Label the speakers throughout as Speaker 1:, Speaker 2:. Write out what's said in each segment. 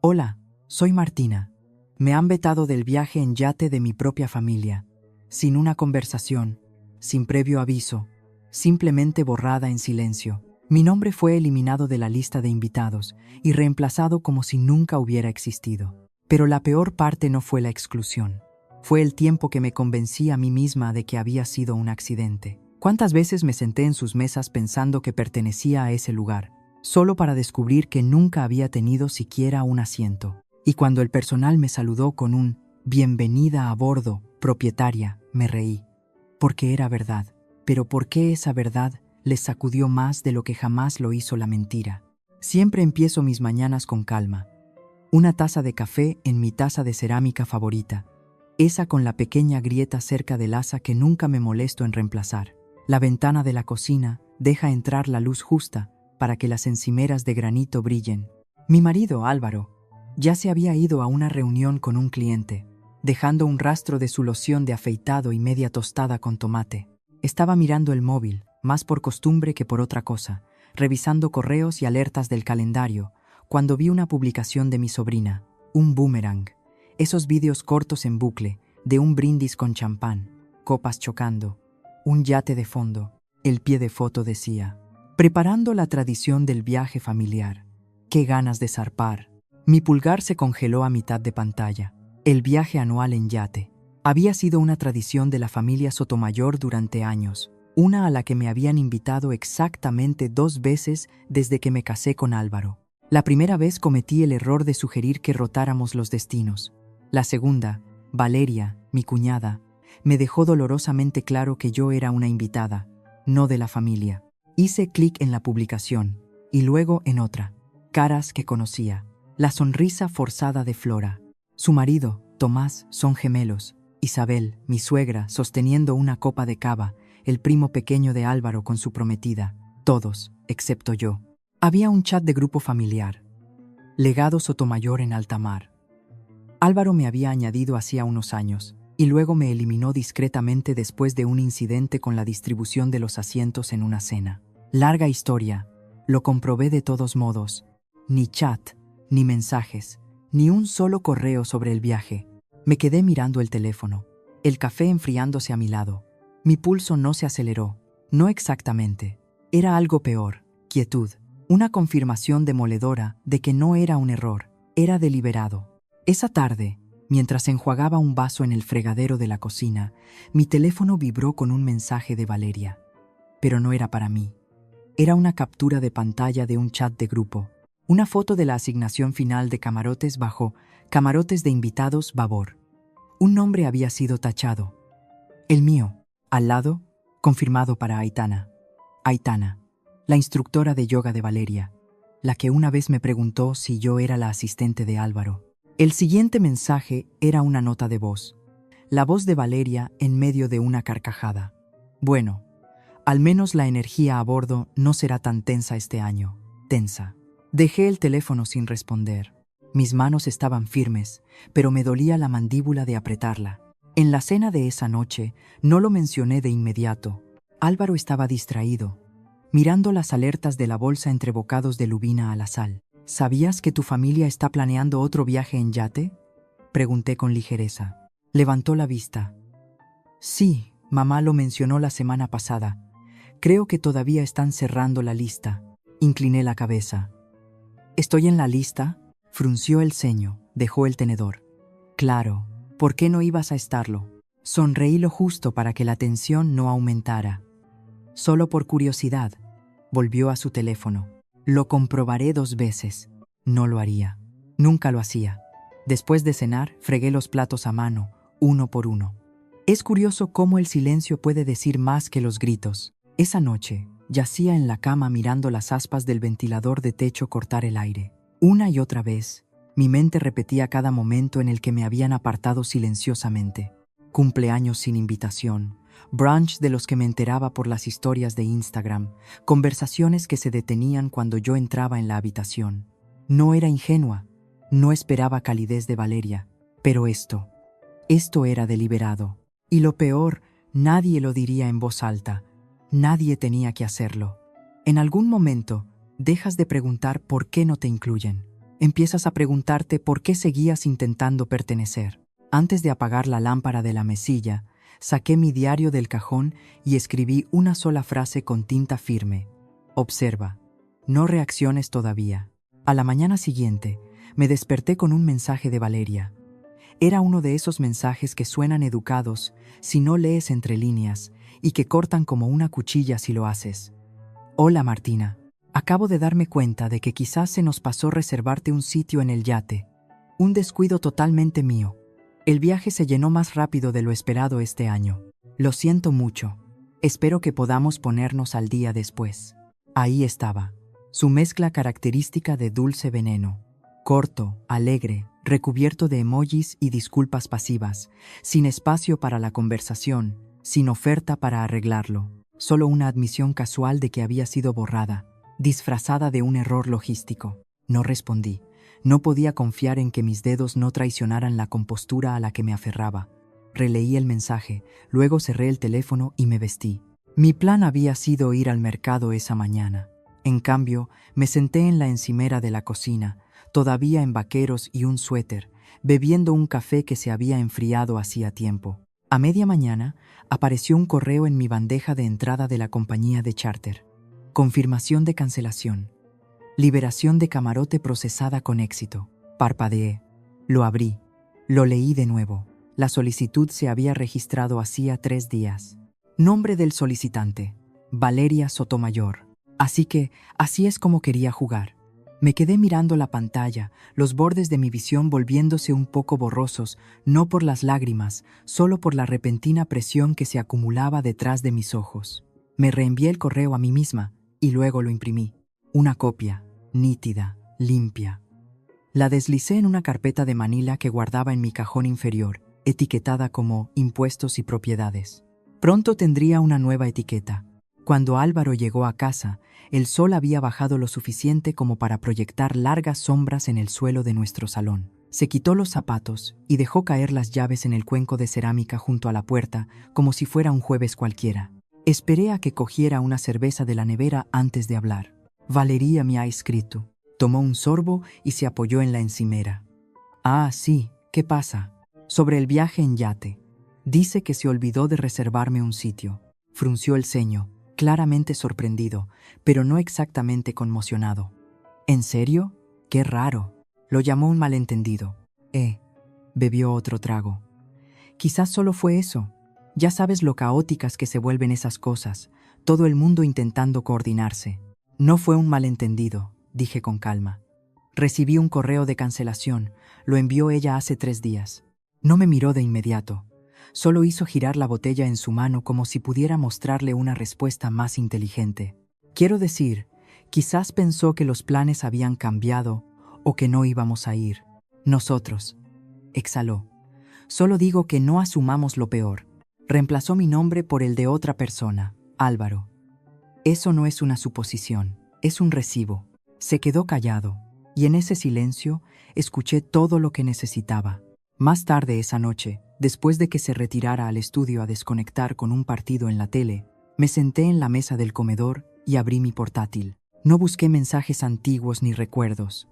Speaker 1: Hola, soy Martina. Me han vetado del viaje en yate de mi propia familia, sin una conversación, sin previo aviso, simplemente borrada en silencio. Mi nombre fue eliminado de la lista de invitados y reemplazado como si nunca hubiera existido. Pero la peor parte no fue la exclusión. Fue el tiempo que me convencí a mí misma de que había sido un accidente. ¿Cuántas veces me senté en sus mesas pensando que pertenecía a ese lugar, solo para descubrir que nunca había tenido siquiera un asiento? Y cuando el personal me saludó con un «Bienvenida a bordo, propietaria», me reí. Porque era verdad. Pero ¿por qué esa verdad les sacudió más de lo que jamás lo hizo la mentira? Siempre empiezo mis mañanas con calma. Una taza de café en mi taza de cerámica favorita, esa con la pequeña grieta cerca del asa que nunca me molesto en reemplazar. La ventana de la cocina deja entrar la luz justa para que las encimeras de granito brillen. Mi marido, Álvaro, ya se había ido a una reunión con un cliente, dejando un rastro de su loción de afeitado y media tostada con tomate. Estaba mirando el móvil, más por costumbre que por otra cosa, revisando correos y alertas del calendario, cuando vi una publicación de mi sobrina, un boomerang, esos vídeos cortos en bucle, de un brindis con champán, copas chocando, un yate de fondo. El pie de foto decía: preparando la tradición del viaje familiar. ¡Qué ganas de zarpar! Mi pulgar se congeló a mitad de pantalla. El viaje anual en yate. Había sido una tradición de la familia Sotomayor durante años, una a la que me habían invitado exactamente 2 veces desde que me casé con Álvaro. La primera vez cometí el error de sugerir que rotáramos los destinos. La segunda, Valeria, mi cuñada, me dejó dolorosamente claro que yo era una invitada, no de la familia. Hice clic en la publicación, y luego en otra. Caras que conocía. La sonrisa forzada de Flora. Su marido, Tomás, son gemelos. Isabel, mi suegra, sosteniendo una copa de cava. El primo pequeño de Álvaro con su prometida. Todos, excepto yo. Había un chat de grupo familiar. Legado Sotomayor en alta mar. Álvaro me había añadido hacía unos años, y luego me eliminó discretamente después de un incidente con la distribución de los asientos en una cena. Larga historia. Lo comprobé de todos modos. Ni chat, ni mensajes, ni un solo correo sobre el viaje. Me quedé mirando el teléfono, el café enfriándose a mi lado. Mi pulso no se aceleró, no exactamente. Era algo peor, quietud, una confirmación demoledora de que no era un error, era deliberado. Esa tarde, mientras enjuagaba un vaso en el fregadero de la cocina, mi teléfono vibró con un mensaje de Valeria. Pero no era para mí. Era una captura de pantalla de un chat de grupo. Una foto de la asignación final de camarotes bajo camarotes de invitados Babor. Un nombre había sido tachado. El mío. Al lado, confirmado para Aitana. Aitana, la instructora de yoga de Valeria, la que una vez me preguntó si yo era la asistente de Álvaro. El siguiente mensaje era una nota de voz. La voz de Valeria en medio de una carcajada. Bueno, al menos la energía a bordo no será tan tensa este año. Tensa. Dejé el teléfono sin responder. Mis manos estaban firmes, pero me dolía la mandíbula de apretarla. En la cena de esa noche no lo mencioné de inmediato. Álvaro estaba distraído, mirando las alertas de la bolsa entre bocados de lubina a la sal. ¿Sabías que tu familia está planeando otro viaje en yate?, pregunté con ligereza. Levantó la vista. Sí, mamá lo mencionó la semana pasada. Creo que todavía están cerrando la lista. Incliné la cabeza. ¿Estoy en la lista? Frunció el ceño, dejó el tenedor. Claro, ¿por qué no ibas a estarlo? Sonreí lo justo para que la tensión no aumentara. Solo por curiosidad. Volvió a su teléfono. Lo comprobaré 2 veces. No lo haría. Nunca lo hacía. Después de cenar, fregué los platos a mano, uno por uno. Es curioso cómo el silencio puede decir más que los gritos. Esa noche, yacía en la cama mirando las aspas del ventilador de techo cortar el aire. Una y otra vez, mi mente repetía cada momento en el que me habían apartado silenciosamente. Cumpleaños sin invitación, brunch de los que me enteraba por las historias de Instagram, conversaciones que se detenían cuando yo entraba en la habitación. No era ingenua, no esperaba calidez de Valeria, pero esto era deliberado. Y lo peor, nadie lo diría en voz alta. Nadie tenía que hacerlo. En algún momento, dejas de preguntar por qué no te incluyen. Empiezas a preguntarte por qué seguías intentando pertenecer. Antes de apagar la lámpara de la mesilla, saqué mi diario del cajón y escribí una sola frase con tinta firme. Observa. No reacciones todavía. A la mañana siguiente, me desperté con un mensaje de Valeria. Era uno de esos mensajes que suenan educados si no lees entre líneas y que cortan como una cuchilla si lo haces. Hola Martina. Acabo de darme cuenta de que quizás se nos pasó reservarte un sitio en el yate. Un descuido totalmente mío. El viaje se llenó más rápido de lo esperado este año. Lo siento mucho. Espero que podamos ponernos al día después. Ahí estaba. Su mezcla característica de dulce veneno. Corto, alegre, recubierto de emojis y disculpas pasivas, sin espacio para la conversación, sin oferta para arreglarlo. Solo una admisión casual de que había sido borrada, disfrazada de un error logístico. No respondí. No podía confiar en que mis dedos no traicionaran la compostura a la que me aferraba. Releí el mensaje, luego cerré el teléfono y me vestí. Mi plan había sido ir al mercado esa mañana. En cambio, me senté en la encimera de la cocina, todavía en vaqueros y un suéter, bebiendo un café que se había enfriado hacía tiempo. A media mañana, apareció un correo en mi bandeja de entrada de la compañía de charter. Confirmación de cancelación. Liberación de camarote procesada con éxito. Parpadeé. Lo abrí. Lo leí de nuevo. La solicitud se había registrado hacía 3 días. Nombre del solicitante: Valeria Sotomayor. Así que, así es como quería jugar. Me quedé mirando la pantalla, los bordes de mi visión volviéndose un poco borrosos, no por las lágrimas, solo por la repentina presión que se acumulaba detrás de mis ojos. Me reenvié el correo a mí misma y luego lo imprimí. Una copia, nítida, limpia. La deslicé en una carpeta de manila que guardaba en mi cajón inferior, etiquetada como impuestos y propiedades. Pronto tendría una nueva etiqueta. Cuando Álvaro llegó a casa, el sol había bajado lo suficiente como para proyectar largas sombras en el suelo de nuestro salón. Se quitó los zapatos y dejó caer las llaves en el cuenco de cerámica junto a la puerta, como si fuera un jueves cualquiera. Esperé a que cogiera una cerveza de la nevera antes de hablar. Valeria me ha escrito. Tomó un sorbo y se apoyó en la encimera. Ah, sí, ¿qué pasa? Sobre el viaje en yate. Dice que se olvidó de reservarme un sitio. Frunció el ceño, claramente sorprendido, pero no exactamente conmocionado. ¿En serio? ¡Qué raro! Lo llamó un malentendido. Bebió otro trago. Quizás solo fue eso. Ya sabes lo caóticas que se vuelven esas cosas, todo el mundo intentando coordinarse. No fue un malentendido, dije con calma. Recibí un correo de cancelación, lo envió ella hace 3 días. No me miró de inmediato. Solo hizo girar la botella en su mano como si pudiera mostrarle una respuesta más inteligente. Quiero decir, quizás pensó que los planes habían cambiado o que no íbamos a ir. Nosotros. Exhaló. Solo digo que no asumamos lo peor. Reemplazó mi nombre por el de otra persona, Álvaro. Eso no es una suposición, es un recibo. Se quedó callado, y en ese silencio escuché todo lo que necesitaba. Más tarde esa noche, después de que se retirara al estudio a desconectar con un partido en la tele, me senté en la mesa del comedor y abrí mi portátil. No busqué mensajes antiguos ni recuerdos.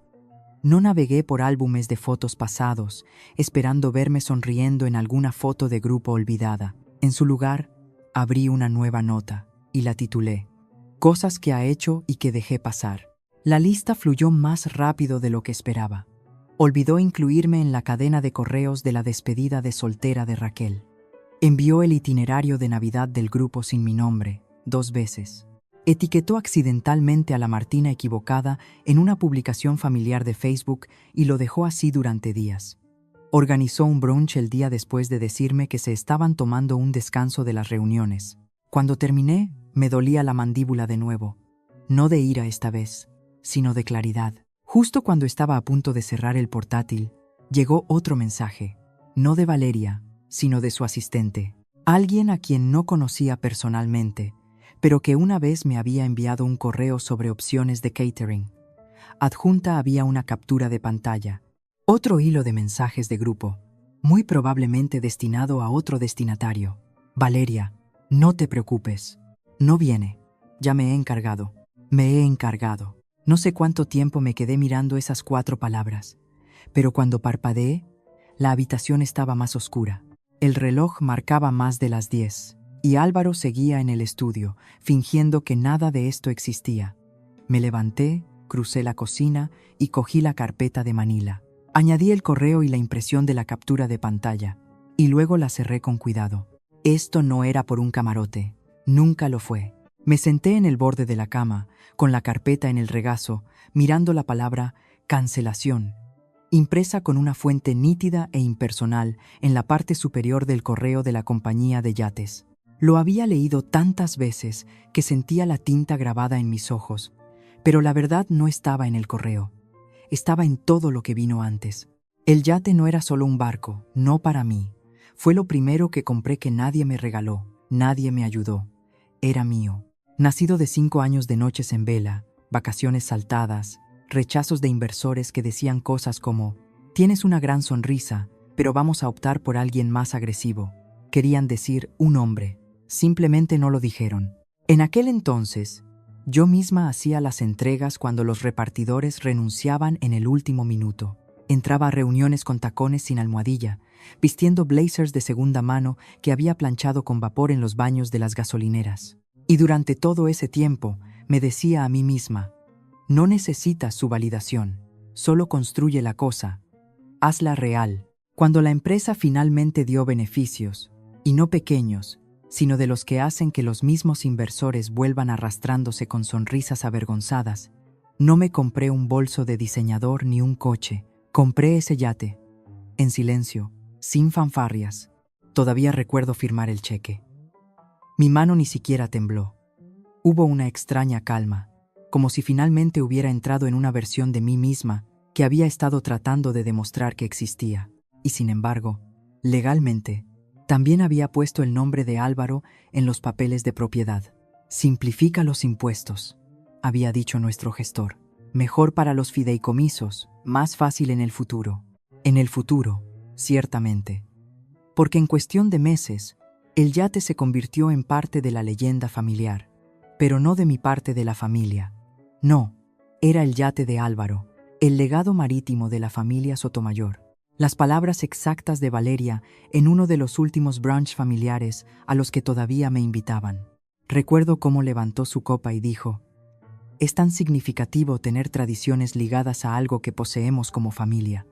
Speaker 1: No navegué por álbumes de fotos pasados, esperando verme sonriendo en alguna foto de grupo olvidada. En su lugar, abrí una nueva nota y la titulé Cosas que ha hecho y que dejé pasar. La lista fluyó más rápido de lo que esperaba. Olvidó incluirme en la cadena de correos de la despedida de soltera de Raquel. Envió el itinerario de Navidad del grupo sin mi nombre, 2 veces. Etiquetó accidentalmente a la Martina equivocada en una publicación familiar de Facebook y lo dejó así durante días. Organizó un brunch el día después de decirme que se estaban tomando un descanso de las reuniones. Cuando terminé, me dolía la mandíbula de nuevo. No de ira esta vez, sino de claridad. Justo cuando estaba a punto de cerrar el portátil, llegó otro mensaje, no de Valeria, sino de su asistente, alguien a quien no conocía personalmente, pero que una vez me había enviado un correo sobre opciones de catering. Adjunta había una captura de pantalla, otro hilo de mensajes de grupo, muy probablemente destinado a otro destinatario. Valeria, no te preocupes, no viene, ya me he encargado. No sé cuánto tiempo me quedé mirando esas 4 palabras, pero cuando parpadeé, la habitación estaba más oscura. El reloj marcaba más de las 10, y Álvaro seguía en el estudio, fingiendo que nada de esto existía. Me levanté, crucé la cocina y cogí la carpeta de Manila. Añadí el correo y la impresión de la captura de pantalla, y luego la cerré con cuidado. Esto no era por un camarote, nunca lo fue. Me senté en el borde de la cama, con la carpeta en el regazo, mirando la palabra cancelación, impresa con una fuente nítida e impersonal en la parte superior del correo de la compañía de yates. Lo había leído tantas veces que sentía la tinta grabada en mis ojos, pero la verdad no estaba en el correo. Estaba en todo lo que vino antes. El yate no era solo un barco, no para mí. Fue lo primero que compré que nadie me regaló, nadie me ayudó. Era mío. Nacido de 5 años de noches en vela, vacaciones saltadas, rechazos de inversores que decían cosas como «Tienes una gran sonrisa, pero vamos a optar por alguien más agresivo». Querían decir un hombre. Simplemente no lo dijeron. En aquel entonces, yo misma hacía las entregas cuando los repartidores renunciaban en el último minuto. Entraba a reuniones con tacones sin almohadilla, vistiendo blazers de segunda mano que había planchado con vapor en los baños de las gasolineras. Y durante todo ese tiempo me decía a mí misma, no necesitas su validación, solo construye la cosa, hazla real. Cuando la empresa finalmente dio beneficios, y no pequeños, sino de los que hacen que los mismos inversores vuelvan arrastrándose con sonrisas avergonzadas, no me compré un bolso de diseñador ni un coche, compré ese yate, en silencio, sin fanfarrias. Todavía recuerdo firmar el cheque. Mi mano ni siquiera tembló. Hubo una extraña calma, como si finalmente hubiera entrado en una versión de mí misma que había estado tratando de demostrar que existía. Y sin embargo, legalmente, también había puesto el nombre de Álvaro en los papeles de propiedad. Simplifica los impuestos, había dicho nuestro gestor. Mejor para los fideicomisos, más fácil en el futuro. En el futuro, ciertamente. Porque en cuestión de meses, el yate se convirtió en parte de la leyenda familiar, pero no de mi parte de la familia. No, era el yate de Álvaro, el legado marítimo de la familia Sotomayor. Las palabras exactas de Valeria en uno de los últimos brunch familiares a los que todavía me invitaban. Recuerdo cómo levantó su copa y dijo, «Es tan significativo tener tradiciones ligadas a algo que poseemos como familia.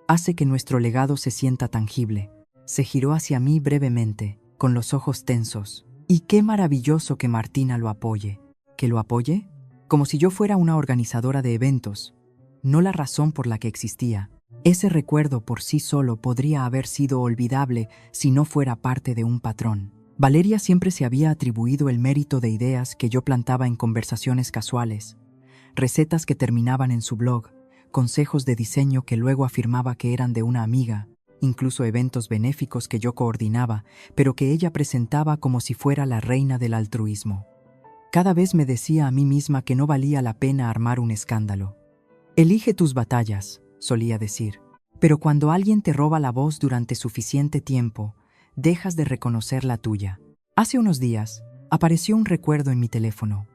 Speaker 1: Hace que nuestro legado se sienta tangible». Se giró hacia mí brevemente, con los ojos tensos. «Y qué maravilloso que Martina lo apoye». ¿Que lo apoye? Como si yo fuera una organizadora de eventos, no la razón por la que existía. Ese recuerdo por sí solo podría haber sido olvidable si no fuera parte de un patrón. Valeria siempre se había atribuido el mérito de ideas que yo plantaba en conversaciones casuales, recetas que terminaban en su blog, consejos de diseño que luego afirmaba que eran de una amiga, incluso eventos benéficos que yo coordinaba, pero que ella presentaba como si fuera la reina del altruismo. Cada vez me decía a mí misma que no valía la pena armar un escándalo. «Elige tus batallas», solía decir, «pero cuando alguien te roba la voz durante suficiente tiempo, dejas de reconocer la tuya». Hace unos días, apareció un recuerdo en mi teléfono,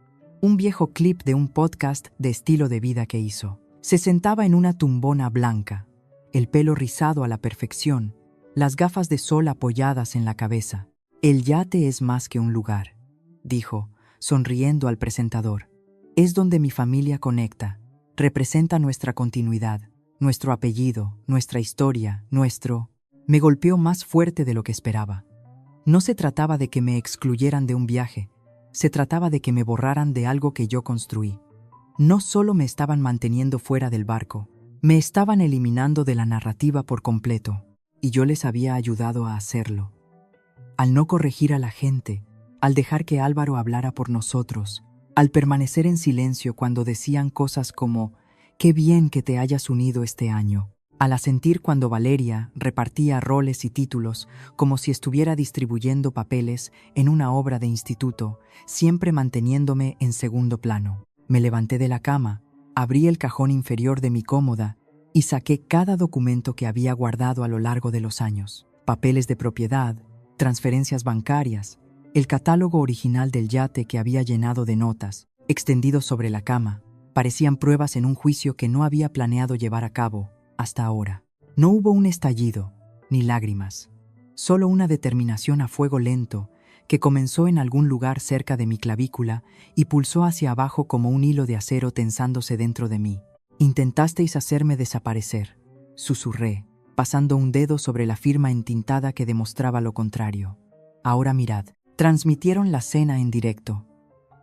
Speaker 1: un viejo clip de un podcast de estilo de vida que hizo. Se sentaba en una tumbona blanca, el pelo rizado a la perfección, las gafas de sol apoyadas en la cabeza. «El yate es más que un lugar», dijo, sonriendo al presentador. «Es donde mi familia conecta, representa nuestra continuidad, nuestro apellido, nuestra historia, nuestro...». Me golpeó más fuerte de lo que esperaba. No se trataba de que me excluyeran de un viaje, se trataba de que me borraran de algo que yo construí. No solo me estaban manteniendo fuera del barco, me estaban eliminando de la narrativa por completo, y yo les había ayudado a hacerlo. Al no corregir a la gente, al dejar que Álvaro hablara por nosotros, al permanecer en silencio cuando decían cosas como «Qué bien que te hayas unido este año», al asentir cuando Valeria repartía roles y títulos como si estuviera distribuyendo papeles en una obra de instituto, siempre manteniéndome en segundo plano. Me levanté de la cama, abrí el cajón inferior de mi cómoda y saqué cada documento que había guardado a lo largo de los años. Papeles de propiedad, transferencias bancarias, el catálogo original del yate que había llenado de notas, extendido sobre la cama, Parecían pruebas en un juicio que no había planeado llevar a cabo hasta ahora. No hubo un estallido, ni lágrimas. Solo una determinación a fuego lento que comenzó en algún lugar cerca de mi clavícula y pulsó hacia abajo como un hilo de acero tensándose dentro de mí. Intentasteis hacerme desaparecer, susurré, pasando un dedo sobre la firma entintada que demostraba lo contrario. Ahora mirad, transmitieron la cena en directo.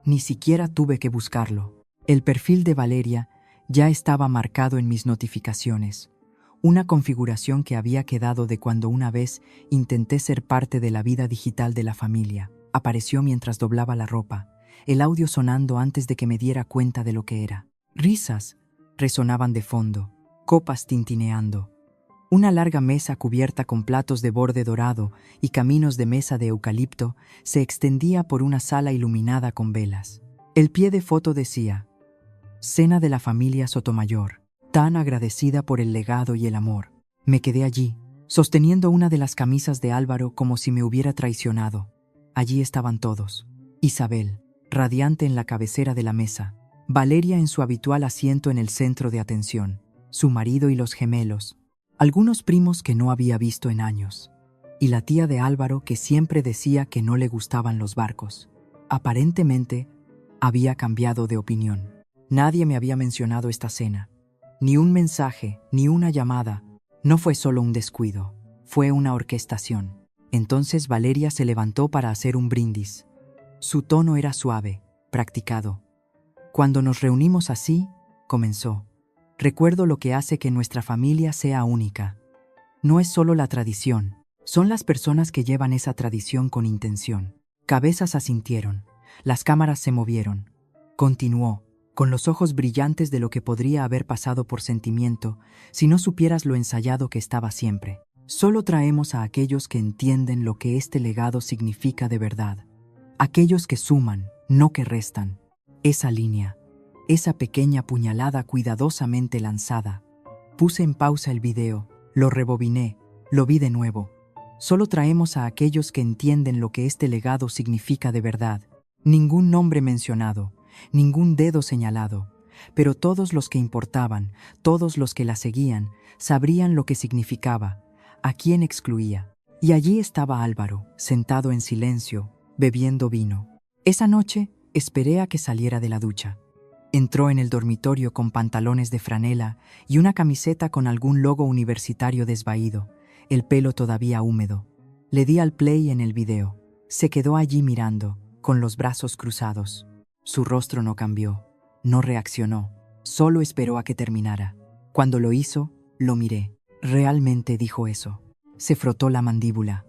Speaker 1: Ni siquiera tuve que buscarlo. El perfil de Valeria ya estaba marcado en mis notificaciones. Una configuración que había quedado de cuando una vez intenté ser parte de la vida digital de la familia. Apareció mientras doblaba la ropa, el audio sonando antes de que me diera cuenta de lo que era. Risas resonaban de fondo, copas tintineando. Una larga mesa cubierta con platos de borde dorado y caminos de mesa de eucalipto se extendía por una sala iluminada con velas. El pie de foto decía: Cena de la familia Sotomayor, tan agradecida por el legado y el amor. Me quedé allí, sosteniendo una de las camisas de Álvaro como si me hubiera traicionado. Allí estaban todos. Isabel, radiante en la cabecera de la mesa. Valeria en su habitual asiento en el centro de atención. Su marido y los gemelos. Algunos primos que no había visto en años. Y la tía de Álvaro que siempre decía que no le gustaban los barcos. Aparentemente, había cambiado de opinión. Nadie me había mencionado esta cena. Ni un mensaje, ni una llamada. No fue solo un descuido, fue una orquestación. Entonces Valeria se levantó para hacer un brindis. Su tono era suave, practicado. Cuando nos reunimos así, comenzó. Recuerdo lo que hace que nuestra familia sea única. No es solo la tradición, son las personas que llevan esa tradición con intención. Cabezas asintieron, las cámaras se movieron. Continuó, con los ojos brillantes de lo que podría haber pasado por sentimiento si no supieras lo ensayado que estaba siempre. Solo traemos a aquellos que entienden lo que este legado significa de verdad. Aquellos que suman, no que restan. Esa línea, esa pequeña puñalada cuidadosamente lanzada. Puse en pausa el video, lo rebobiné, lo vi de nuevo. Solo traemos a aquellos que entienden lo que este legado significa de verdad. Ningún nombre mencionado, ningún dedo señalado, pero todos los que importaban, todos los que la seguían, sabrían lo que significaba, a quién excluía. Y allí estaba Álvaro, sentado en silencio, bebiendo vino. Esa noche esperé a que saliera de la ducha. Entró en el dormitorio con pantalones de franela y una camiseta con algún logo universitario desvaído, el pelo todavía húmedo. Le di al play en el video. Se quedó allí mirando, con los brazos cruzados. Su rostro no cambió, no reaccionó, solo esperó a que terminara. Cuando lo hizo, lo miré. Realmente dijo eso. Se frotó la mandíbula.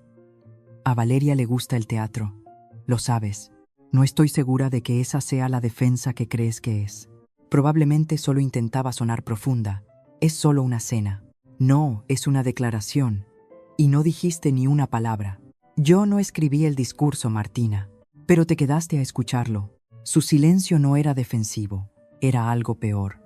Speaker 1: A Valeria le gusta el teatro. Lo sabes. No estoy segura de que esa sea la defensa que crees que es. Probablemente solo intentaba sonar profunda. Es solo una cena. No, es una declaración. Y no dijiste ni una palabra. Yo no escribí el discurso, Martina, pero te quedaste a escucharlo. Su silencio no era defensivo, era algo peor.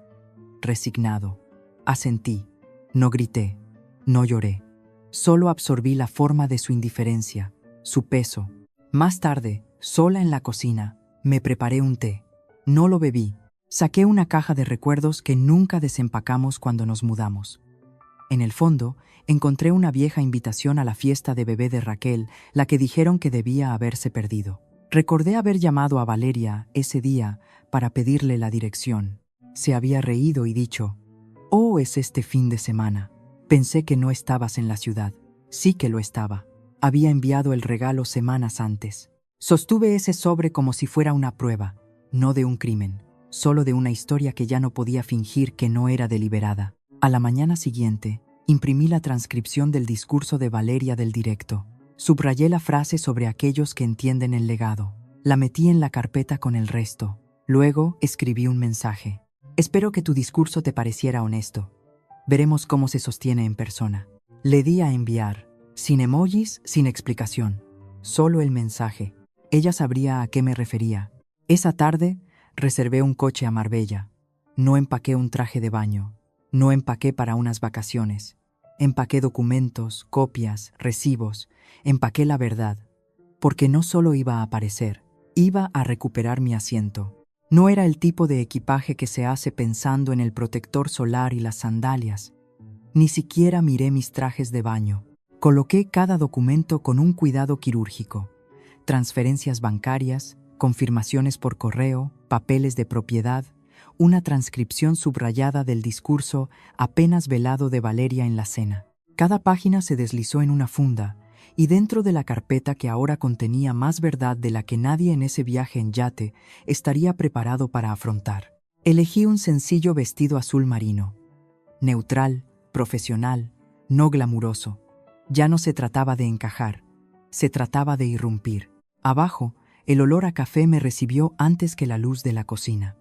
Speaker 1: Resignado. Asentí. No grité. No lloré. Solo absorbí la forma de su indiferencia, su peso. Más tarde, sola en la cocina, me preparé un té. No lo bebí. Saqué una caja de recuerdos que nunca desempacamos cuando nos mudamos. En el fondo, encontré una vieja invitación a la fiesta de bebé de Raquel, la que dijeron que debía haberse perdido. Recordé haber llamado a Valeria ese día para pedirle la dirección. Se había reído y dicho: «Oh, es este fin de semana. Pensé que no estabas en la ciudad». Sí que lo estaba. Había enviado el regalo semanas antes. Sostuve ese sobre como si fuera una prueba, no de un crimen, solo de una historia que ya no podía fingir que no era deliberada. A la mañana siguiente, imprimí la transcripción del discurso de Valeria del directo. Subrayé la frase sobre aquellos que entienden el legado. La metí en la carpeta con el resto. Luego escribí un mensaje. Espero que tu discurso te pareciera honesto. Veremos cómo se sostiene en persona. Le di a enviar, sin emojis, sin explicación. Solo el mensaje. Ella sabría a qué me refería. Esa tarde, reservé un coche a Marbella. No empaqué un traje de baño. No empaqué para unas vacaciones. Empaqué documentos, copias, recibos. Empaqué la verdad. Porque no solo iba a aparecer, iba a recuperar mi asiento. No era el tipo de equipaje que se hace pensando en el protector solar y las sandalias. Ni siquiera miré mis trajes de baño. Coloqué cada documento con un cuidado quirúrgico. Transferencias bancarias, confirmaciones por correo, papeles de propiedad, una transcripción subrayada del discurso apenas velado de Valeria en la cena. Cada página se deslizó en una funda, y dentro de la carpeta que ahora contenía más verdad de la que nadie en ese viaje en yate estaría preparado para afrontar. Elegí un sencillo vestido azul marino. Neutral, profesional, no glamuroso. Ya no se trataba de encajar, se trataba de irrumpir. Abajo, el olor a café me recibió antes que la luz de la cocina.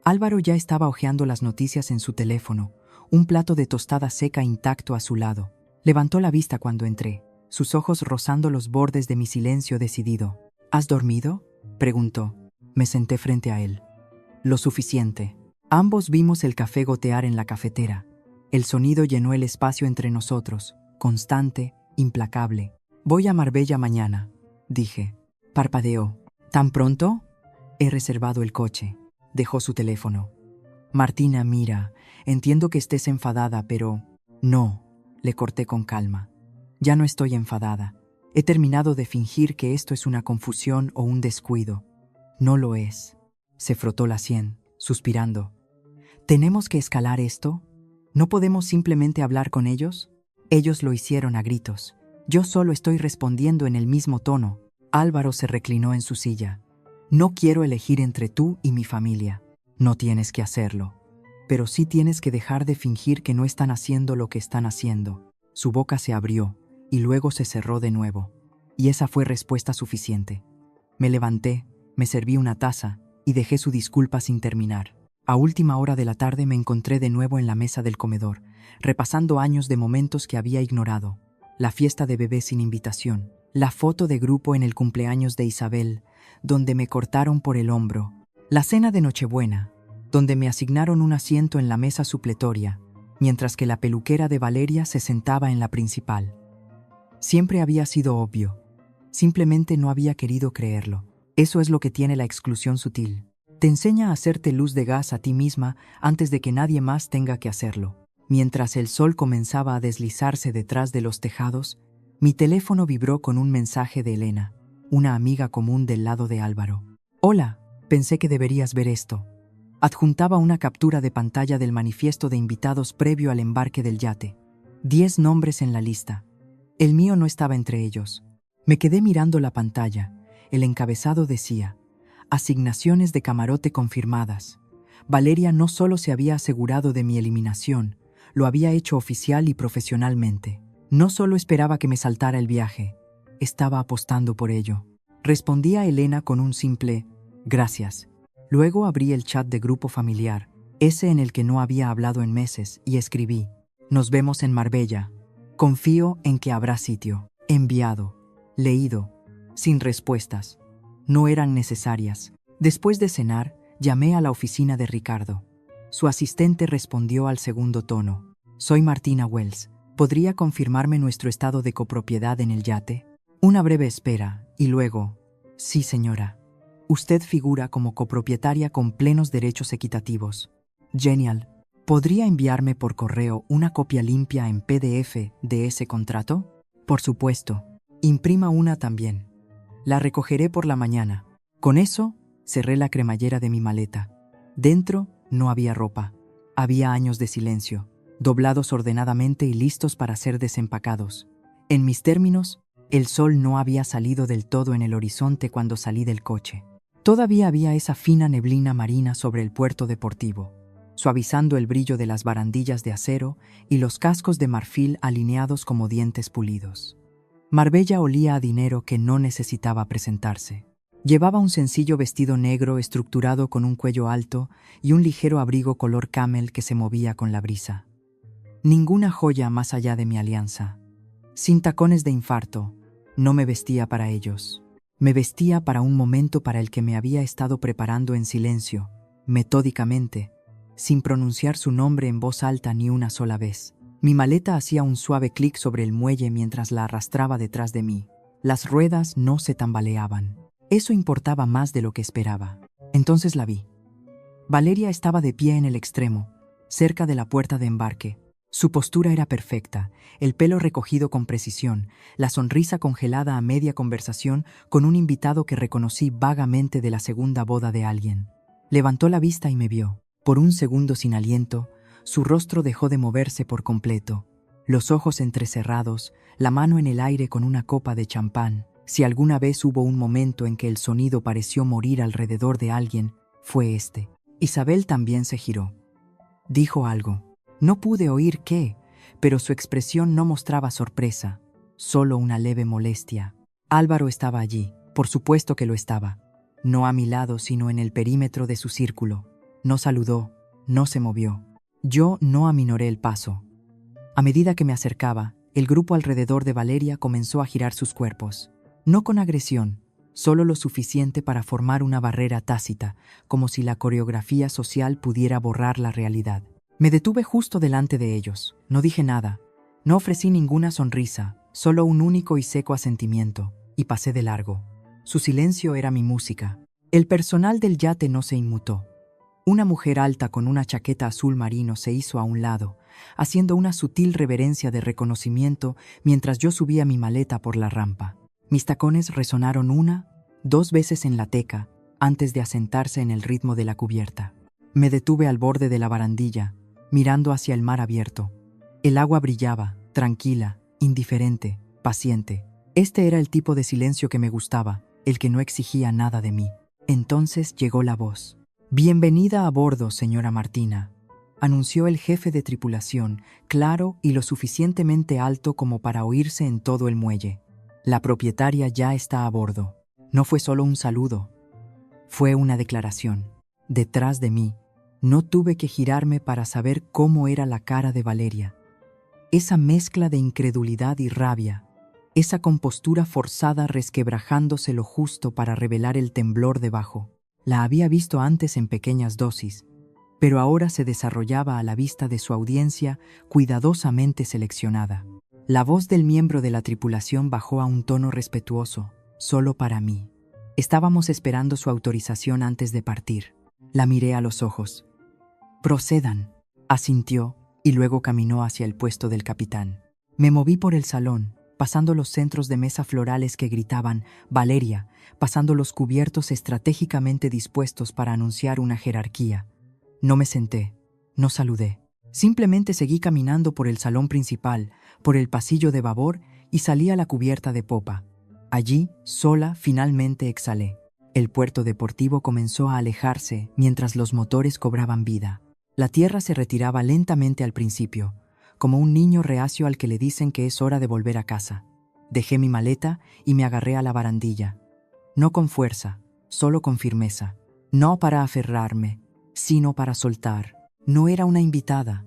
Speaker 1: Álvaro ya estaba hojeando las noticias en su teléfono, un plato de tostada seca intacto a su lado. Levantó la vista cuando entré, sus ojos rozando los bordes de mi silencio decidido. ¿Has dormido?, preguntó. Me senté frente a él. Lo suficiente. Ambos vimos el café gotear en la cafetera. El sonido llenó el espacio entre nosotros, constante, implacable. Voy a Marbella mañana, dije. Parpadeó. ¿Tan pronto? He reservado el coche. Dejó su teléfono. Martina, mira, entiendo que estés enfadada, pero... No, le corté con calma. Ya no estoy enfadada. He terminado de fingir que esto es una confusión o un descuido. No lo es. Se frotó la sien, suspirando. ¿Tenemos que escalar esto? ¿No podemos simplemente hablar con ellos? Ellos lo hicieron a gritos. Yo solo estoy respondiendo en el mismo tono. Álvaro se reclinó en su silla. No quiero elegir entre tú y mi familia. No tienes que hacerlo. Pero sí tienes que dejar de fingir que no están haciendo lo que están haciendo. Su boca se abrió y luego se cerró de nuevo. Y esa fue respuesta suficiente. Me levanté, me serví una taza y dejé su disculpa sin terminar. A última hora de la tarde me encontré de nuevo en la mesa del comedor, repasando años de momentos que había ignorado. La fiesta de bebé sin invitación, la foto de grupo en el cumpleaños de Isabel, donde me cortaron por el hombro, la cena de Nochebuena, donde me asignaron un asiento en la mesa supletoria, mientras que la peluquera de Valeria se sentaba en la principal. Siempre había sido obvio, simplemente no había querido creerlo. Eso es lo que tiene la exclusión sutil. Te enseña a hacerte luz de gas a ti misma antes de que nadie más tenga que hacerlo. Mientras el sol comenzaba a deslizarse detrás de los tejados, mi teléfono vibró con un mensaje de Elena, una amiga común del lado de Álvaro. Hola, pensé que deberías ver esto. Adjuntaba una captura de pantalla del manifiesto de invitados previo al embarque del yate. 10 nombres en la lista. El mío no estaba entre ellos. Me quedé mirando la pantalla. El encabezado decía: asignaciones de camarote confirmadas. Valeria no solo se había asegurado de mi eliminación, lo había hecho oficial y profesionalmente. No solo esperaba que me saltara el viaje, estaba apostando por ello. Respondí a Elena con un simple «gracias». Luego abrí el chat de grupo familiar, ese en el que no había hablado en meses, y escribí: «Nos vemos en Marbella. Confío en que habrá sitio». Enviado, leído, sin respuestas. No eran necesarias. Después de cenar, llamé a la oficina de Ricardo. Su asistente respondió al segundo tono. «Soy Martina Wells. ¿Podría confirmarme nuestro estado de copropiedad en el yate?» Una breve espera, y luego: «Sí, señora. Usted figura como copropietaria con plenos derechos equitativos. Genial. ¿Podría enviarme por correo una copia limpia en PDF de ese contrato?» «Por supuesto. Imprima una también. La recogeré por la mañana». Con eso, cerré la cremallera de mi maleta. Dentro no había ropa. Había años de silencio, doblados ordenadamente y listos para ser desempacados. En mis términos, el sol no había salido del todo en el horizonte cuando salí del coche. Todavía había esa fina neblina marina sobre el puerto deportivo, suavizando el brillo de las barandillas de acero y los cascos de marfil alineados como dientes pulidos. Marbella olía a dinero que no necesitaba presentarse. Llevaba un sencillo vestido negro estructurado con un cuello alto y un ligero abrigo color camel que se movía con la brisa. Ninguna joya más allá de mi alianza. Sin tacones de infarto, no me vestía para ellos. Me vestía para un momento para el que me había estado preparando en silencio, metódicamente, sin pronunciar su nombre en voz alta ni una sola vez. Mi maleta hacía un suave clic sobre el muelle mientras la arrastraba detrás de mí. Las ruedas no se tambaleaban. Eso importaba más de lo que esperaba. Entonces la vi. Valeria estaba de pie en el extremo, cerca de la puerta de embarque. Su postura era perfecta, el pelo recogido con precisión, la sonrisa congelada a media conversación con un invitado que reconocí vagamente de la segunda boda de alguien. Levantó la vista y me vio. Por un segundo sin aliento, su rostro dejó de moverse por completo. Los ojos entrecerrados, la mano en el aire con una copa de champán. Si alguna vez hubo un momento en que el sonido pareció morir alrededor de alguien, fue este. Isabel también se giró. Dijo algo. No pude oír qué, pero su expresión no mostraba sorpresa, solo una leve molestia. Álvaro estaba allí, por supuesto que lo estaba. No a mi lado, sino en el perímetro de su círculo. No saludó, no se movió. Yo no aminoré el paso. A medida que me acercaba, el grupo alrededor de Valeria comenzó a girar sus cuerpos. No con agresión, solo lo suficiente para formar una barrera tácita, como si la coreografía social pudiera borrar la realidad. Me detuve justo delante de ellos. No dije nada. No ofrecí ninguna sonrisa, solo un único y seco asentimiento, y pasé de largo. Su silencio era mi música. El personal del yate no se inmutó. Una mujer alta con una chaqueta azul marino se hizo a un lado, haciendo una sutil reverencia de reconocimiento mientras yo subía mi maleta por la rampa. Mis tacones resonaron 1, 2 veces en la teca antes de asentarse en el ritmo de la cubierta. Me detuve al borde de la barandilla, mirando hacia el mar abierto. El agua brillaba, tranquila, indiferente, paciente. Este era el tipo de silencio que me gustaba, el que no exigía nada de mí. Entonces llegó la voz. «Bienvenida a bordo, señora Martina», anunció el jefe de tripulación, claro y lo suficientemente alto como para oírse en todo el muelle. La propietaria ya está a bordo. No fue solo un saludo, fue una declaración. Detrás de mí, no tuve que girarme para saber cómo era la cara de Valeria. Esa mezcla de incredulidad y rabia, esa compostura forzada resquebrajándose lo justo para revelar el temblor debajo. La había visto antes en pequeñas dosis, pero ahora se desarrollaba a la vista de su audiencia cuidadosamente seleccionada. La voz del miembro de la tripulación bajó a un tono respetuoso, solo para mí. Estábamos esperando su autorización antes de partir. La miré a los ojos. «Procedan», asintió y luego caminó hacia el puesto del capitán. Me moví por el salón, pasando los centros de mesa florales que gritaban «Valeria», pasando los cubiertos estratégicamente dispuestos para anunciar una jerarquía. No me senté, no saludé. Simplemente seguí caminando por el salón principal, por el pasillo de babor y salí a la cubierta de popa. Allí, sola, finalmente exhalé. El puerto deportivo comenzó a alejarse mientras los motores cobraban vida. La tierra se retiraba lentamente al principio, como un niño reacio al que le dicen que es hora de volver a casa. Dejé mi maleta y me agarré a la barandilla. No con fuerza, solo con firmeza. No para aferrarme, sino para soltar. No era una invitada,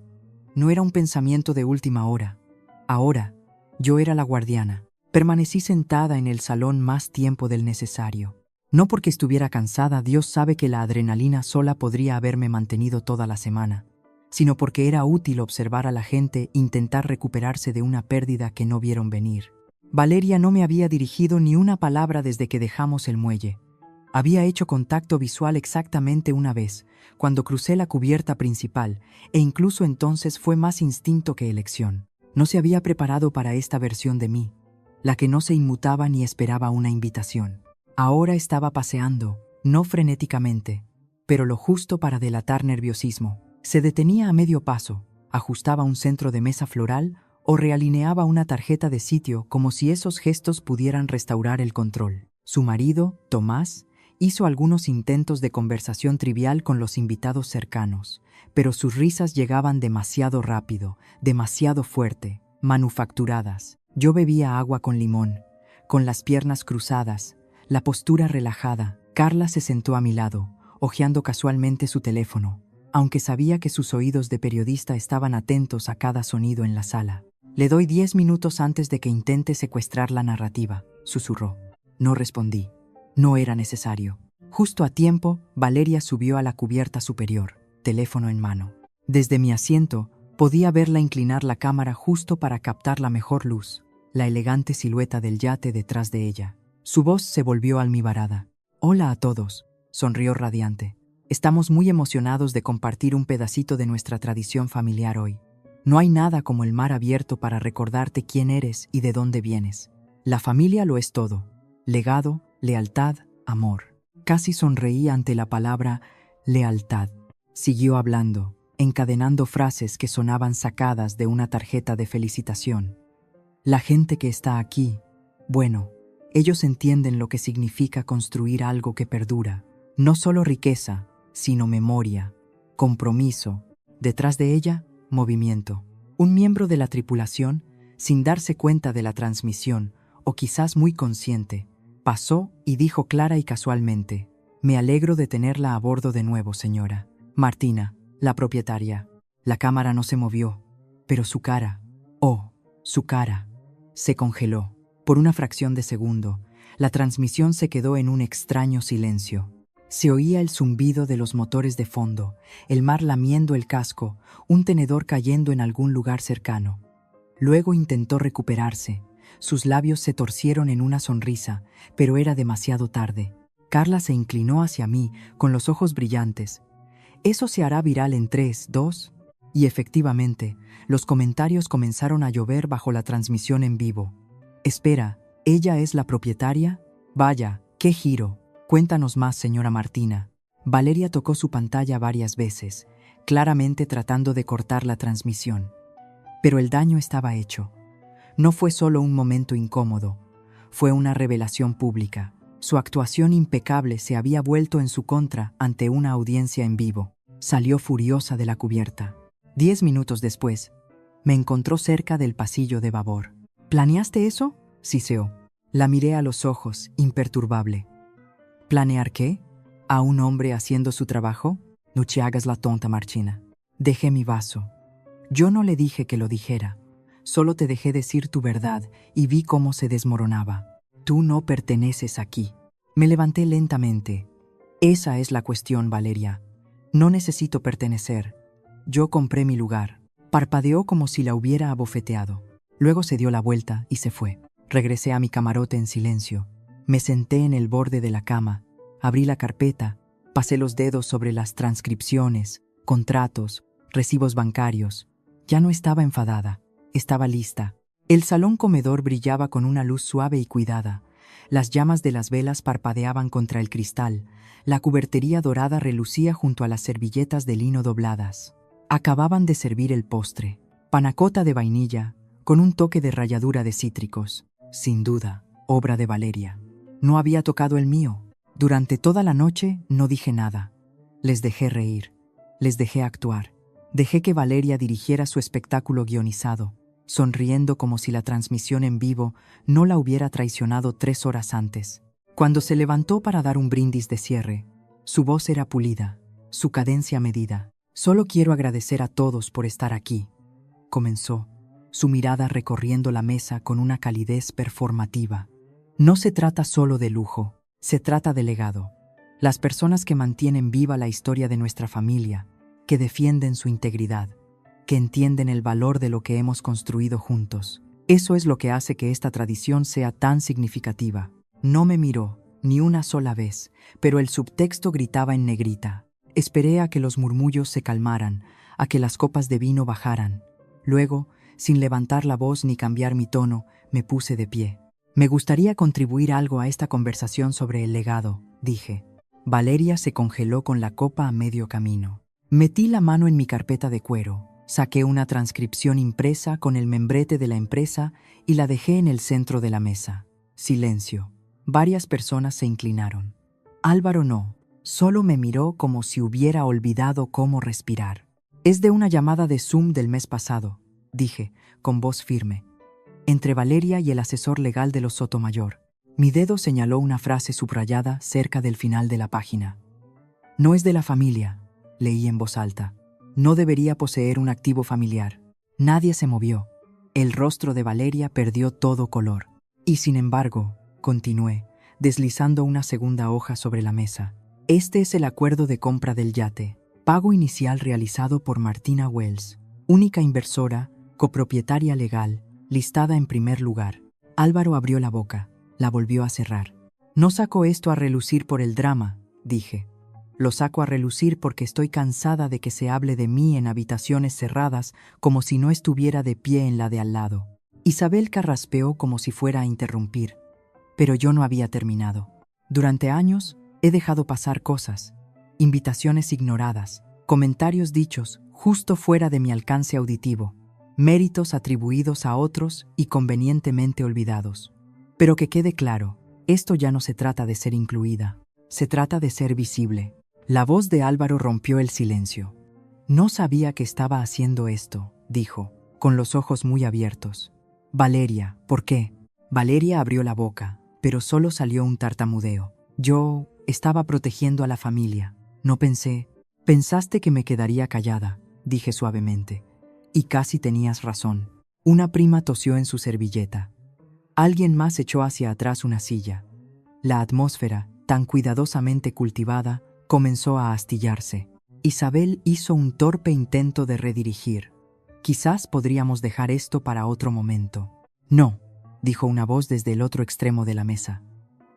Speaker 1: no era un pensamiento de última hora. Ahora, yo era la guardiana. Permanecí sentada en el salón más tiempo del necesario. No porque estuviera cansada, Dios sabe que la adrenalina sola podría haberme mantenido toda la semana, sino porque era útil observar a la gente intentar recuperarse de una pérdida que no vieron venir. Valeria no me había dirigido ni una palabra desde que dejamos el muelle. Había hecho contacto visual exactamente una vez, cuando crucé la cubierta principal, e incluso entonces fue más instinto que elección. No se había preparado para esta versión de mí, la que no se inmutaba ni esperaba una invitación. Ahora estaba paseando, no frenéticamente, pero lo justo para delatar nerviosismo. Se detenía a medio paso, ajustaba un centro de mesa floral o realineaba una tarjeta de sitio como si esos gestos pudieran restaurar el control. Su marido, Tomás, hizo algunos intentos de conversación trivial con los invitados cercanos, pero sus risas llegaban demasiado rápido, demasiado fuerte, manufacturadas. Yo bebía agua con limón, con las piernas cruzadas, la postura relajada. Carla se sentó a mi lado, hojeando casualmente su teléfono, aunque sabía que sus oídos de periodista estaban atentos a cada sonido en la sala. «Le doy 10 minutos antes de que intente secuestrar la narrativa», susurró. No respondí. No era necesario. Justo a tiempo, Valeria subió a la cubierta superior, teléfono en mano. Desde mi asiento, podía verla inclinar la cámara justo para captar la mejor luz, la elegante silueta del yate detrás de ella. Su voz se volvió almibarada. «Hola a todos. sonrió radiante. Estamos muy emocionados de compartir un pedacito de nuestra tradición familiar hoy. No hay nada como el mar abierto para recordarte quién eres y de dónde vienes. La familia lo es todo. Legado, lealtad, amor. Casi sonreí ante la palabra lealtad. Siguió hablando, encadenando frases que sonaban sacadas de una tarjeta de felicitación. La gente que está aquí, bueno, ellos entienden lo que significa construir algo que perdura. No solo riqueza, sino memoria, compromiso. Detrás de ella, movimiento. Un miembro de la tripulación, sin darse cuenta de la transmisión, o quizás muy consciente, pasó y dijo clara y casualmente: «Me alegro de tenerla a bordo de nuevo, señora». Martina, la propietaria. La cámara no se movió, pero su cara, su cara, se congeló. Por una fracción de segundo, la transmisión se quedó en un extraño silencio. Se oía el zumbido de los motores de fondo, el mar lamiendo el casco, un tenedor cayendo en algún lugar cercano. Luego intentó recuperarse. Sus labios se torcieron en una sonrisa, pero era demasiado tarde. Carla se inclinó hacia mí, con los ojos brillantes. «Eso se hará viral en 3, 2...» Y efectivamente, los comentarios comenzaron a llover bajo la transmisión en vivo. «Espera, ¿ella es la propietaria? Vaya, qué giro. Cuéntanos más, señora Martina». Valeria tocó su pantalla varias veces, claramente tratando de cortar la transmisión. Pero el daño estaba hecho. No fue solo un momento incómodo, fue una revelación pública. Su actuación impecable se había vuelto en su contra ante una audiencia en vivo. Salió furiosa de la cubierta. 10 minutos después, me encontró cerca del pasillo de babor. «¿Planeaste eso?», siseó. La miré a los ojos, imperturbable. «¿Planear qué? ¿A un hombre haciendo su trabajo? No te hagas la tonta, Martina». Dejé mi vaso. Yo no le dije que lo dijera. Solo te dejé decir tu verdad y vi cómo se desmoronaba. Tú no perteneces aquí. Me levanté lentamente. Esa es la cuestión, Valeria. No necesito pertenecer. Yo compré mi lugar. Parpadeó como si la hubiera abofeteado. Luego se dio la vuelta y se fue. Regresé a mi camarote en silencio. Me senté en el borde de la cama, abrí la carpeta, pasé los dedos sobre las transcripciones, contratos, recibos bancarios. Ya no estaba enfadada, estaba lista. El salón comedor brillaba con una luz suave y cuidada. Las llamas de las velas parpadeaban contra el cristal. La cubertería dorada relucía junto a las servilletas de lino dobladas. Acababan de servir el postre, panacota de vainilla, con un toque de ralladura de cítricos. Sin duda, obra de Valeria. No había tocado el mío. Durante toda la noche no dije nada. Les dejé reír, les dejé actuar. Dejé que Valeria dirigiera su espectáculo guionizado, sonriendo como si la transmisión en vivo no la hubiera traicionado 3 horas antes. Cuando se levantó para dar un brindis de cierre, su voz era pulida, su cadencia medida. «Solo quiero agradecer a todos por estar aquí», comenzó, su mirada recorriendo la mesa con una calidez performativa. «No se trata solo de lujo, se trata de legado. Las personas que mantienen viva la historia de nuestra familia, que defienden su integridad, que entienden el valor de lo que hemos construido juntos. Eso es lo que hace que esta tradición sea tan significativa». No me miró, ni una sola vez, pero el subtexto gritaba en negrita. Esperé a que los murmullos se calmaran, a que las copas de vino bajaran. Luego, sin levantar la voz ni cambiar mi tono, me puse de pie. «Me gustaría contribuir algo a esta conversación sobre el legado», dije. Valeria se congeló con la copa a medio camino. Metí la mano en mi carpeta de cuero, saqué una transcripción impresa con el membrete de la empresa y la dejé en el centro de la mesa. Silencio. Varias personas se inclinaron. Álvaro no, solo me miró como si hubiera olvidado cómo respirar. «Es de una llamada de Zoom del mes pasado», dije, con voz firme. «Entre Valeria y el asesor legal de los Sotomayor». Mi dedo señaló una frase subrayada cerca del final de la página. «No es de la familia», leí en voz alta. «No debería poseer un activo familiar». Nadie se movió. El rostro de Valeria perdió todo color. «Y sin embargo», continué, deslizando una segunda hoja sobre la mesa, «este es el acuerdo de compra del yate. Pago inicial realizado por Martina Wells, única inversora, copropietaria legal, listada en primer lugar». Álvaro abrió la boca, la volvió a cerrar. «No saco esto a relucir por el drama», dije. Lo saco a relucir porque estoy cansada de que se hable de mí en habitaciones cerradas como si no estuviera de pie en la de al lado. Isabel carraspeó como si fuera a interrumpir, pero yo no había terminado. Durante años he dejado pasar cosas, invitaciones ignoradas, comentarios dichos justo fuera de mi alcance auditivo, méritos atribuidos a otros y convenientemente olvidados. Pero que quede claro, esto ya no se trata de ser incluida, se trata de ser visible. La voz de Álvaro rompió el silencio. No sabía que estaba haciendo esto, dijo, con los ojos muy abiertos. Valeria, ¿por qué? Valeria abrió la boca, pero solo salió un tartamudeo. Yo estaba protegiendo a la familia. No pensé. Pensaste que me quedaría callada, dije suavemente. Y casi tenías razón. Una prima tosió en su servilleta. Alguien más echó hacia atrás una silla. La atmósfera, tan cuidadosamente cultivada, comenzó a astillarse. Isabel hizo un torpe intento de redirigir. Quizás podríamos dejar esto para otro momento. No, dijo una voz desde el otro extremo de la mesa.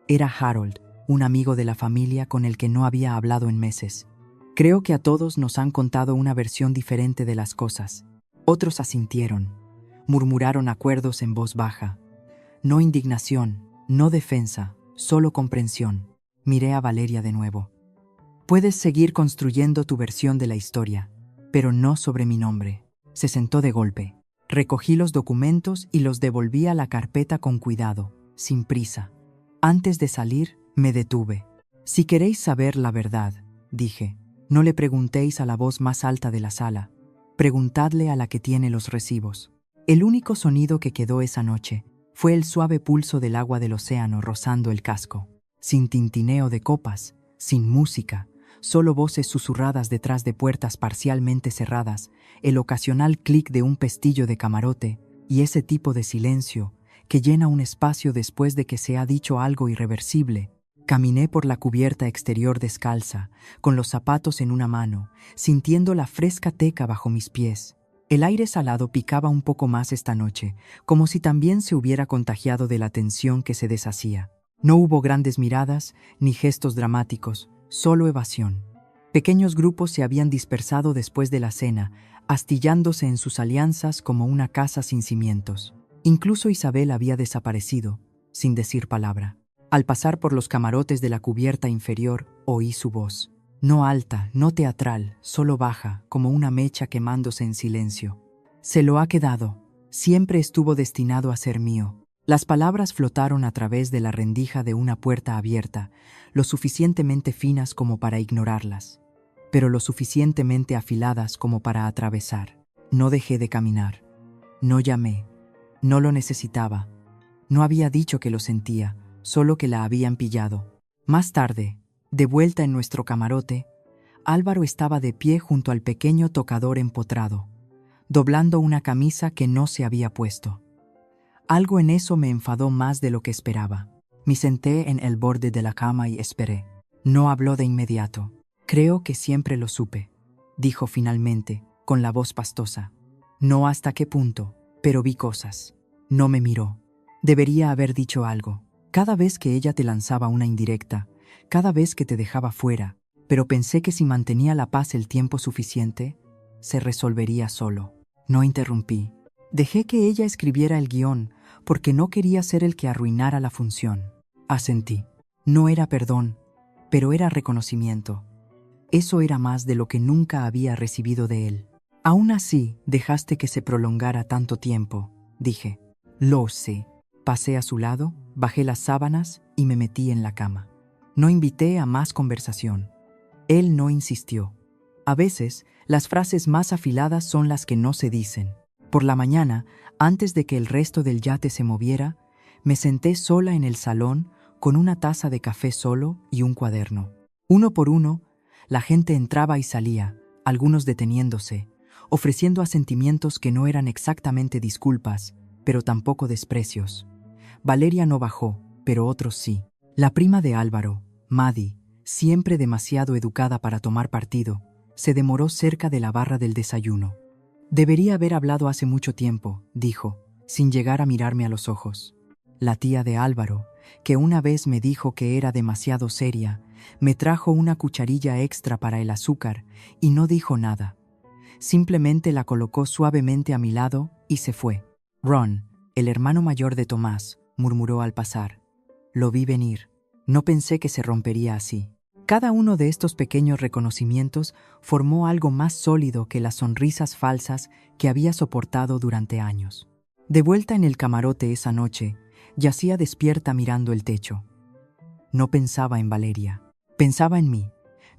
Speaker 1: Era Harold, un amigo de la familia con el que no había hablado en meses. Creo que a todos nos han contado una versión diferente de las cosas. Otros asintieron. Murmuraron acuerdos en voz baja. No indignación, no defensa, solo comprensión. Miré a Valeria de nuevo. Puedes seguir construyendo tu versión de la historia, pero no sobre mi nombre. Se sentó de golpe. Recogí los documentos y los devolví a la carpeta con cuidado, sin prisa. Antes de salir, me detuve. Si queréis saber la verdad, dije, no le preguntéis a la voz más alta de la sala. Preguntadle a la que tiene los recibos. El único sonido que quedó esa noche fue el suave pulso del agua del océano rozando el casco. Sin tintineo de copas, sin música, solo voces susurradas detrás de puertas parcialmente cerradas, el ocasional clic de un pestillo de camarote y ese tipo de silencio que llena un espacio después de que se ha dicho algo irreversible. Caminé por la cubierta exterior descalza, con los zapatos en una mano, sintiendo la fresca teca bajo mis pies. El aire salado picaba un poco más esta noche, como si también se hubiera contagiado de la tensión que se deshacía. No hubo grandes miradas ni gestos dramáticos, solo evasión. Pequeños grupos se habían dispersado después de la cena, astillándose en sus alianzas como una casa sin cimientos. Incluso Isabel había desaparecido, sin decir palabra. Al pasar por los camarotes de la cubierta inferior, oí su voz. No alta, no teatral, solo baja, como una mecha quemándose en silencio. Se lo ha quedado. Siempre estuvo destinado a ser mío. Las palabras flotaron a través de la rendija de una puerta abierta, lo suficientemente finas como para ignorarlas, pero lo suficientemente afiladas como para atravesar. No dejé de caminar. No llamé. No lo necesitaba. No había dicho que lo sentía, solo que la habían pillado. Más tarde, de vuelta en nuestro camarote, Álvaro estaba de pie junto al pequeño tocador empotrado, doblando una camisa que no se había puesto. Algo en eso me enfadó más de lo que esperaba. Me senté en el borde de la cama y esperé. No habló de inmediato. Creo que siempre lo supe, dijo finalmente, con la voz pastosa. No hasta qué punto, pero vi cosas. No me miró. Debería haber dicho algo. Cada vez que ella te lanzaba una indirecta, cada vez que te dejaba fuera, pero pensé que si mantenía la paz el tiempo suficiente, se resolvería solo. No interrumpí. Dejé que ella escribiera el guión, porque no quería ser el que arruinara la función. Asentí. No era perdón, pero era reconocimiento. Eso era más de lo que nunca había recibido de él. Aún así, dejaste que se prolongara tanto tiempo, dije. Lo sé. Pasé a su lado, bajé las sábanas y me metí en la cama. No invité a más conversación. Él no insistió. A veces, las frases más afiladas son las que no se dicen. Por la mañana, antes de que el resto del yate se moviera, me senté sola en el salón con una taza de café solo y un cuaderno. Uno por uno, la gente entraba y salía, algunos deteniéndose, ofreciendo asentimientos que no eran exactamente disculpas, pero tampoco desprecios. Valeria no bajó, pero otros sí. La prima de Álvaro, Maddie, siempre demasiado educada para tomar partido, se demoró cerca de la barra del desayuno. Debería haber hablado hace mucho tiempo, dijo, sin llegar a mirarme a los ojos. La tía de Álvaro, que una vez me dijo que era demasiado seria, Me trajo una cucharilla extra para el azúcar y no dijo nada. Simplemente la colocó suavemente a mi lado y se fue. Ron, el hermano mayor de Tomás, murmuró al pasar. Lo vi venir. No pensé que se rompería así. Cada uno de estos pequeños reconocimientos formó algo más sólido que las sonrisas falsas que había soportado durante años. De vuelta en el camarote esa noche, yacía despierta mirando el techo. No pensaba en Valeria. Pensaba en mí.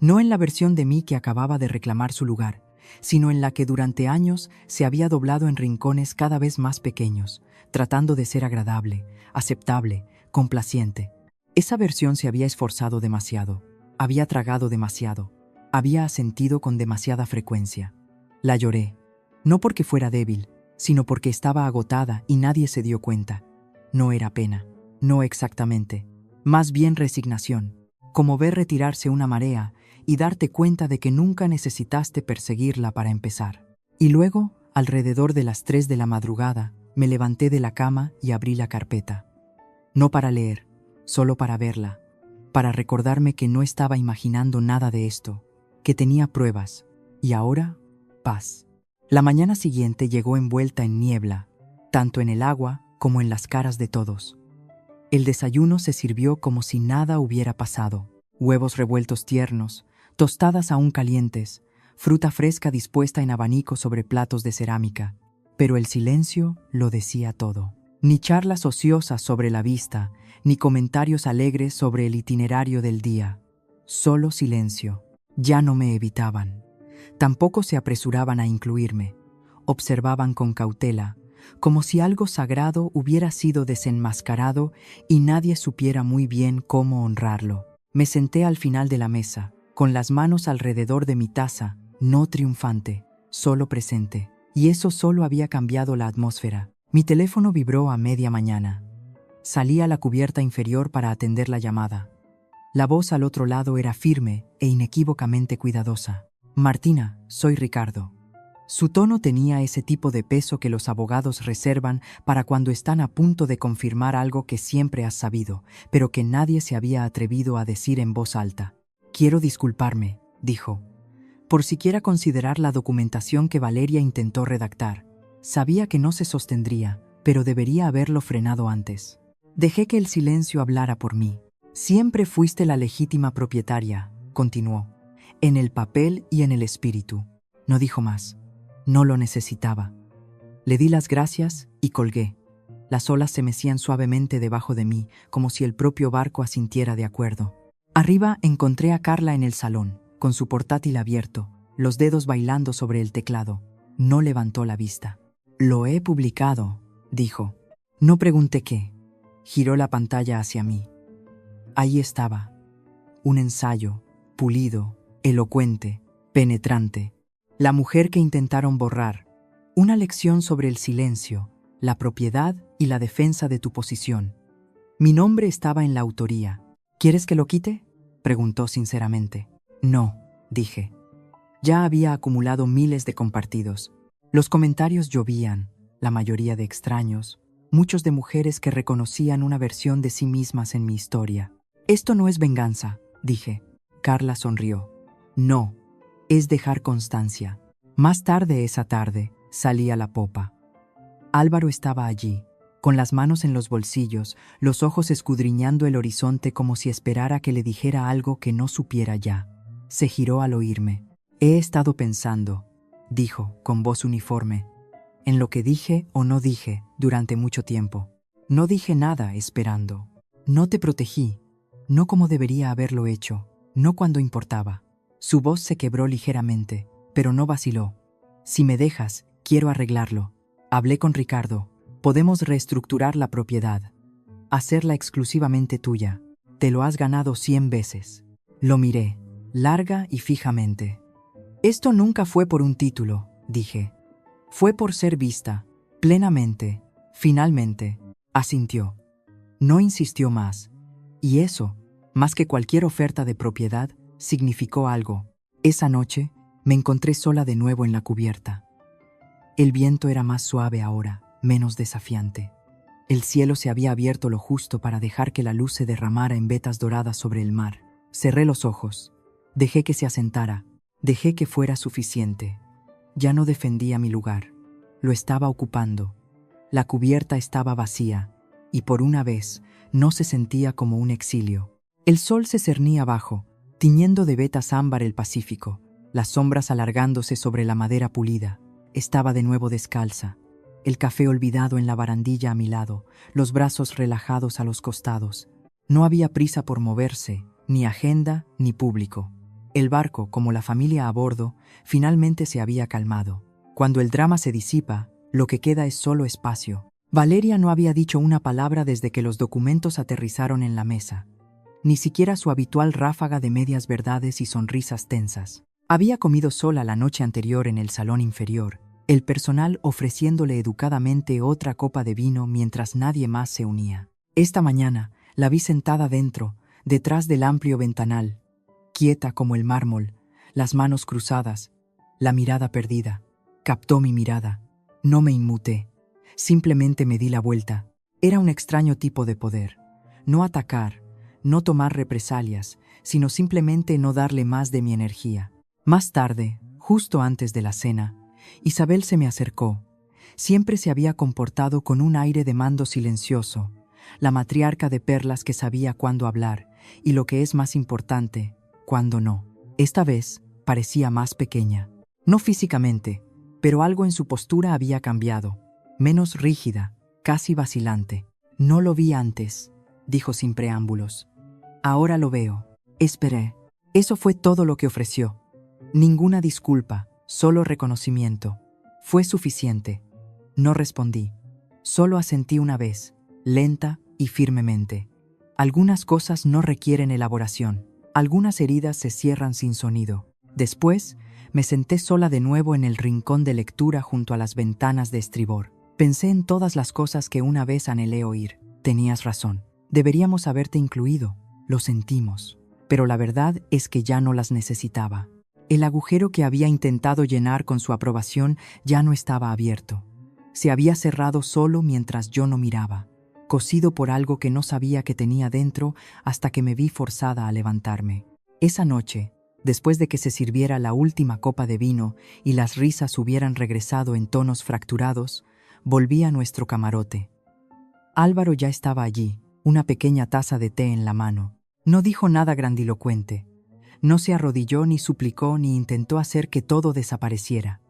Speaker 1: No en la versión de mí que acababa de reclamar su lugar, sino en la que durante años se había doblado en rincones cada vez más pequeños, tratando de ser agradable, aceptable, complaciente. Esa versión se había esforzado demasiado, había tragado demasiado, había asentido con demasiada frecuencia. La lloré, no porque fuera débil, sino porque estaba agotada y nadie se dio cuenta. No era pena, no exactamente, más bien resignación, como ver retirarse una marea y darte cuenta de que nunca necesitaste perseguirla para empezar. Y luego, alrededor de las 3 de la madrugada, me levanté de la cama y abrí la carpeta. No para leer, solo para verla, para recordarme que no estaba imaginando nada de esto, que tenía pruebas, y ahora, paz. La mañana siguiente llegó envuelta en niebla, tanto en el agua como en las caras de todos. El desayuno se sirvió como si nada hubiera pasado. Huevos revueltos tiernos, tostadas aún calientes, fruta fresca dispuesta en abanico sobre platos de cerámica. Pero el silencio lo decía todo. Ni charlas ociosas sobre la vista, ni comentarios alegres sobre el itinerario del día. Solo silencio. Ya no me evitaban. Tampoco se apresuraban a incluirme. Observaban con cautela, como si algo sagrado hubiera sido desenmascarado y nadie supiera muy bien cómo honrarlo. Me senté al final de la mesa, con las manos alrededor de mi taza, no triunfante, solo presente. Y eso solo había cambiado la atmósfera. Mi teléfono vibró a media mañana. Salí a la cubierta inferior para atender la llamada. La voz al otro lado era firme e inequívocamente cuidadosa. Martina, soy Ricardo. Su tono tenía ese tipo de peso que los abogados reservan para cuando están a punto de confirmar algo que siempre has sabido, pero que nadie se había atrevido a decir en voz alta. Quiero disculparme, dijo, por siquiera considerar la documentación que Valeria intentó redactar. Sabía que no se sostendría, pero debería haberlo frenado antes. Dejé que el silencio hablara por mí. Siempre fuiste la legítima propietaria, continuó, en el papel y en el espíritu. No dijo más. No lo necesitaba. Le di las gracias y colgué. Las olas se mecían suavemente debajo de mí, como si el propio barco asintiera de acuerdo. Arriba encontré a Carla en el salón, con su portátil abierto, los dedos bailando sobre el teclado. No levantó la vista. Lo he publicado, dijo. No pregunté qué. Giró la pantalla hacia mí. Ahí estaba. Un ensayo, pulido, elocuente, penetrante. La mujer que intentaron borrar. Una lección sobre el silencio, la propiedad y la defensa de tu posición. Mi nombre estaba en la autoría. ¿Quieres que lo quite?, preguntó sinceramente. No, dije. Ya había acumulado miles de compartidos. Los comentarios llovían, la mayoría de extraños, muchos de mujeres que reconocían una versión de sí mismas en mi historia. Esto no es venganza, dije. Carla sonrió. No, es dejar constancia. Más tarde esa tarde, salí a la popa. Álvaro estaba allí, con las manos en los bolsillos, los ojos escudriñando el horizonte como si esperara que le dijera algo que no supiera ya. Se giró al oírme. He estado pensando, dijo, con voz uniforme, en lo que dije o no dije durante mucho tiempo. No dije nada esperando. No te protegí, no como debería haberlo hecho, no cuando importaba. Su voz se quebró ligeramente, pero no vaciló. Si me dejas, quiero arreglarlo. Hablé con Ricardo. Podemos reestructurar la propiedad. Hacerla exclusivamente tuya. Te lo has ganado 100 veces. Lo miré, larga y fijamente. Esto nunca fue por un título, dije. Fue por ser vista, plenamente, finalmente. Asintió. No insistió más. Y eso, más que cualquier oferta de propiedad, significó algo. Esa noche, me encontré sola de nuevo en la cubierta. El viento era más suave ahora, menos desafiante. El cielo se había abierto lo justo para dejar que la luz se derramara en vetas doradas sobre el mar. Cerré los ojos. Dejé que se asentara. Dejé que fuera suficiente. Ya no defendía mi lugar. Lo estaba ocupando. La cubierta estaba vacía, y por una vez no se sentía como un exilio. El sol se cernía abajo, tiñendo de vetas ámbar el Pacífico, las sombras alargándose sobre la madera pulida. Estaba de nuevo descalza, el café olvidado en la barandilla a mi lado, los brazos relajados a los costados. No había prisa por moverse, ni agenda ni público. El barco, como la familia a bordo, finalmente se había calmado. Cuando el drama se disipa, lo que queda es solo espacio. Valeria no había dicho una palabra desde que los documentos aterrizaron en la mesa. Ni siquiera su habitual ráfaga de medias verdades y sonrisas tensas. Había comido sola la noche anterior en el salón inferior, el personal ofreciéndole educadamente otra copa de vino mientras nadie más se unía. Esta mañana la vi sentada dentro, detrás del amplio ventanal, quieta como el mármol, las manos cruzadas, la mirada perdida. Captó mi mirada. No me inmuté. Simplemente me di la vuelta. Era un extraño tipo de poder. No atacar, no tomar represalias, sino simplemente no darle más de mi energía. Más tarde, justo antes de la cena, Isabel se me acercó. Siempre se había comportado con un aire de mando silencioso, la matriarca de perlas que sabía cuándo hablar y, lo que es más importante, cuándo no. Esta vez parecía más pequeña. No físicamente, pero algo en su postura había cambiado. Menos rígida, casi vacilante. «No lo vi antes», dijo sin preámbulos. «Ahora lo veo». Esperé. Eso fue todo lo que ofreció. Ninguna disculpa, solo reconocimiento. Fue suficiente. No respondí. Solo asentí una vez, lenta y firmemente. Algunas cosas no requieren elaboración. Algunas heridas se cierran sin sonido. Después, me senté sola de nuevo en el rincón de lectura junto a las ventanas de estribor. Pensé en todas las cosas que una vez anhelé oír. Tenías razón. Deberíamos haberte incluido. Lo sentimos. Pero la verdad es que ya no las necesitaba. El agujero que había intentado llenar con su aprobación ya no estaba abierto. Se había cerrado solo mientras yo no miraba, cosido por algo que no sabía que tenía dentro hasta que me vi forzada a levantarme. Esa noche, después de que se sirviera la última copa de vino y las risas hubieran regresado en tonos fracturados, volví a nuestro camarote. Álvaro ya estaba allí, una pequeña taza de té en la mano. No dijo nada grandilocuente. No se arrodilló ni suplicó ni intentó hacer que todo desapareciera.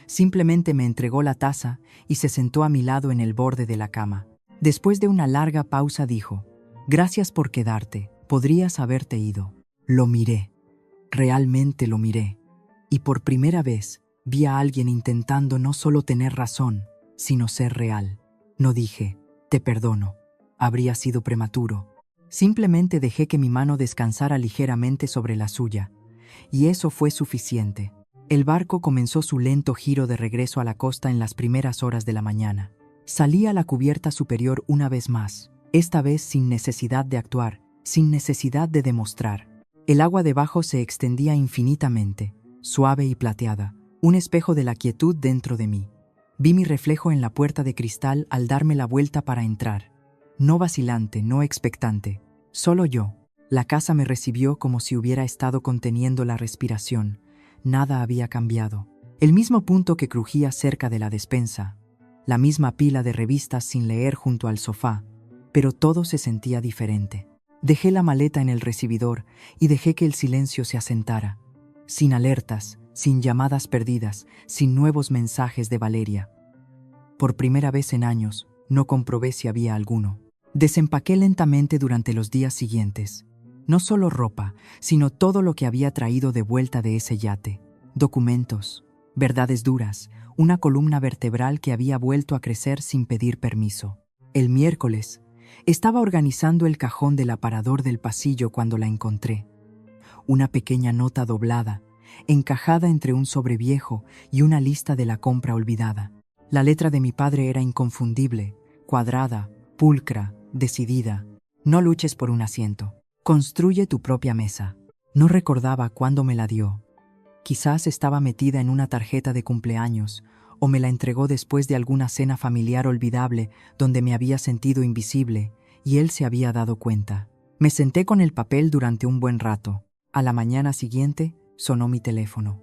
Speaker 1: Simplemente me entregó la taza y se sentó a mi lado en el borde de la cama. Después de una larga pausa dijo: «Gracias por quedarte. Podrías haberte ido». Lo miré. Realmente lo miré. Y por primera vez vi a alguien intentando no solo tener razón, sino ser real. No dije: «Te perdono». Habría sido prematuro. Simplemente dejé que mi mano descansara ligeramente sobre la suya, y eso fue suficiente. El barco comenzó su lento giro de regreso a la costa en las primeras horas de la mañana. Salí a la cubierta superior una vez más, esta vez sin necesidad de actuar, sin necesidad de demostrar. El agua debajo se extendía infinitamente, suave y plateada, un espejo de la quietud dentro de mí. Vi mi reflejo en la puerta de cristal al darme la vuelta para entrar. No vacilante, no expectante, solo yo. La casa me recibió como si hubiera estado conteniendo la respiración. Nada había cambiado. El mismo punto que crujía cerca de la despensa, la misma pila de revistas sin leer junto al sofá, pero todo se sentía diferente. Dejé la maleta en el recibidor y dejé que el silencio se asentara, sin alertas, sin llamadas perdidas, sin nuevos mensajes de Valeria. Por primera vez en años, no comprobé si había alguno. Desempaqué lentamente durante los días siguientes. No solo ropa, sino todo lo que había traído de vuelta de ese yate. Documentos, verdades duras, una columna vertebral que había vuelto a crecer sin pedir permiso. El miércoles, estaba organizando el cajón del aparador del pasillo cuando la encontré. Una pequeña nota doblada, encajada entre un sobre viejo y una lista de la compra olvidada. La letra de mi padre era inconfundible, cuadrada, pulcra, decidida. No luches por un asiento. Construye tu propia mesa. No recordaba cuándo me la dio. Quizás estaba metida en una tarjeta de cumpleaños, o me la entregó después de alguna cena familiar olvidable donde me había sentido invisible y él se había dado cuenta. Me senté con el papel durante un buen rato. A la mañana siguiente sonó mi teléfono.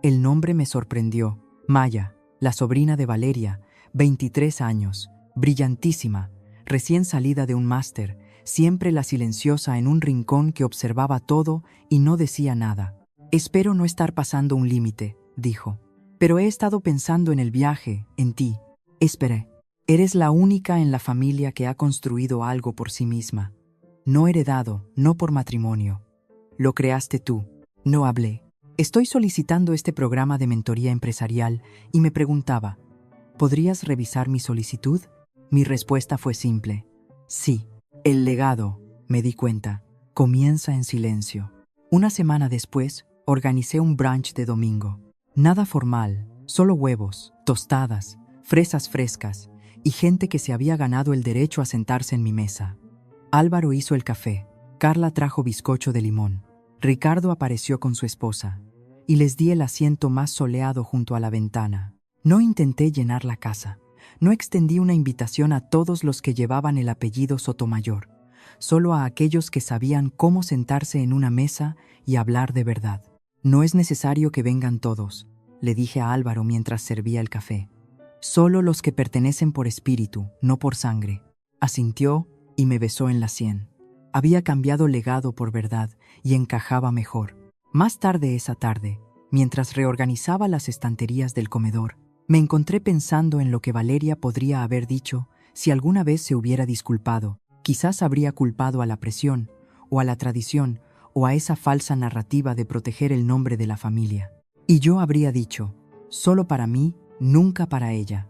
Speaker 1: El nombre me sorprendió. Maya, la sobrina de Valeria, 23 años, brillantísima, recién salida de un máster, siempre la silenciosa en un rincón que observaba todo y no decía nada. Espero no estar pasando un límite, dijo. Pero he estado pensando en el viaje, en ti. Esperé. Eres la única en la familia que ha construido algo por sí misma. No heredado, no por matrimonio. Lo creaste tú. No hablé. Estoy solicitando este programa de mentoría empresarial y me preguntaba, ¿podrías revisar mi solicitud? Mi respuesta fue simple. Sí. El legado, me di cuenta, comienza en silencio. Una semana después, organicé un brunch de domingo. Nada formal, solo huevos, tostadas, fresas frescas y gente que se había ganado el derecho a sentarse en mi mesa. Álvaro hizo el café, Carla trajo bizcocho de limón, Ricardo apareció con su esposa y les di el asiento más soleado junto a la ventana. No intenté llenar la casa. No extendí una invitación a todos los que llevaban el apellido Sotomayor, solo a aquellos que sabían cómo sentarse en una mesa y hablar de verdad. No es necesario que vengan todos, le dije a Álvaro mientras servía el café. Solo los que pertenecen por espíritu, no por sangre. Asintió y me besó en la sien. Había cambiado legado por verdad y encajaba mejor. Más tarde esa tarde, mientras reorganizaba las estanterías del comedor, me encontré pensando en lo que Valeria podría haber dicho si alguna vez se hubiera disculpado. Quizás habría culpado a la presión, o a la tradición, o a esa falsa narrativa de proteger el nombre de la familia. Y yo habría dicho, solo para mí, nunca para ella.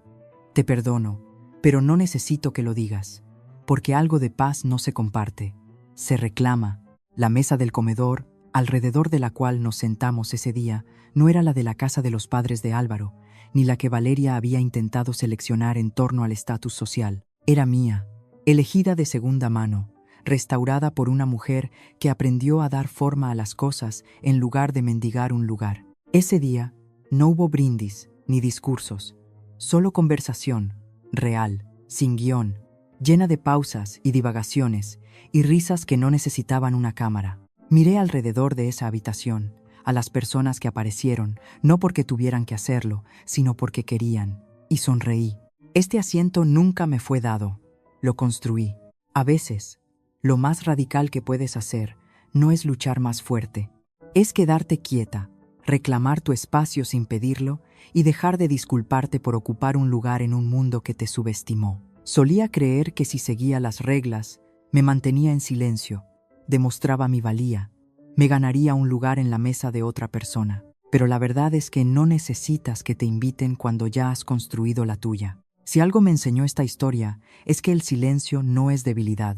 Speaker 1: Te perdono, pero no necesito que lo digas, porque algo de paz no se comparte, se reclama. La mesa del comedor, alrededor de la cual nos sentamos ese día, no era la de la casa de los padres de Álvaro, ni la que Valeria había intentado seleccionar en torno al estatus social. Era mía, elegida de segunda mano, restaurada por una mujer que aprendió a dar forma a las cosas en lugar de mendigar un lugar. Ese día no hubo brindis ni discursos, solo conversación, real, sin guión, llena de pausas y divagaciones y risas que no necesitaban una cámara. Miré alrededor de esa habitación, a las personas que aparecieron, no porque tuvieran que hacerlo, sino porque querían, y sonreí. Este asiento nunca me fue dado, lo construí. A veces, lo más radical que puedes hacer no es luchar más fuerte, es quedarte quieta, reclamar tu espacio sin pedirlo y dejar de disculparte por ocupar un lugar en un mundo que te subestimó. Solía creer que si seguía las reglas, me mantenía en silencio, demostraba mi valía, me ganaría un lugar en la mesa de otra persona. Pero la verdad es que no necesitas que te inviten cuando ya has construido la tuya. Si algo me enseñó esta historia, es que el silencio no es debilidad,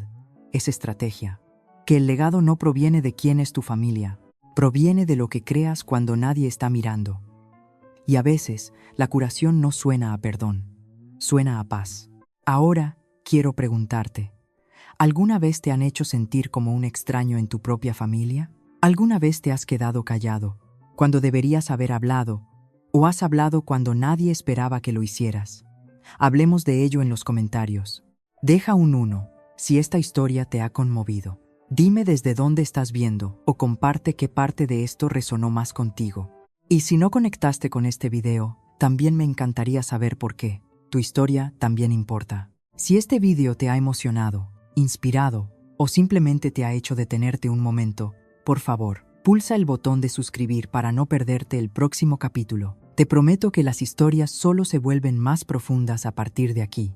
Speaker 1: es estrategia. Que el legado no proviene de quién es tu familia, proviene de lo que creas cuando nadie está mirando. Y a veces, la curación no suena a perdón, suena a paz. Ahora, quiero preguntarte, ¿alguna vez te han hecho sentir como un extraño en tu propia familia? ¿Alguna vez te has quedado callado, cuando deberías haber hablado, o has hablado cuando nadie esperaba que lo hicieras? Hablemos de ello en los comentarios. Deja un 1 si esta historia te ha conmovido. Dime desde dónde estás viendo o comparte qué parte de esto resonó más contigo. Y si no conectaste con este video, también me encantaría saber por qué. Tu historia también importa. Si este video te ha emocionado, inspirado o simplemente te ha hecho detenerte un momento, por favor, pulsa el botón de suscribir para no perderte el próximo capítulo. Te prometo que las historias solo se vuelven más profundas a partir de aquí.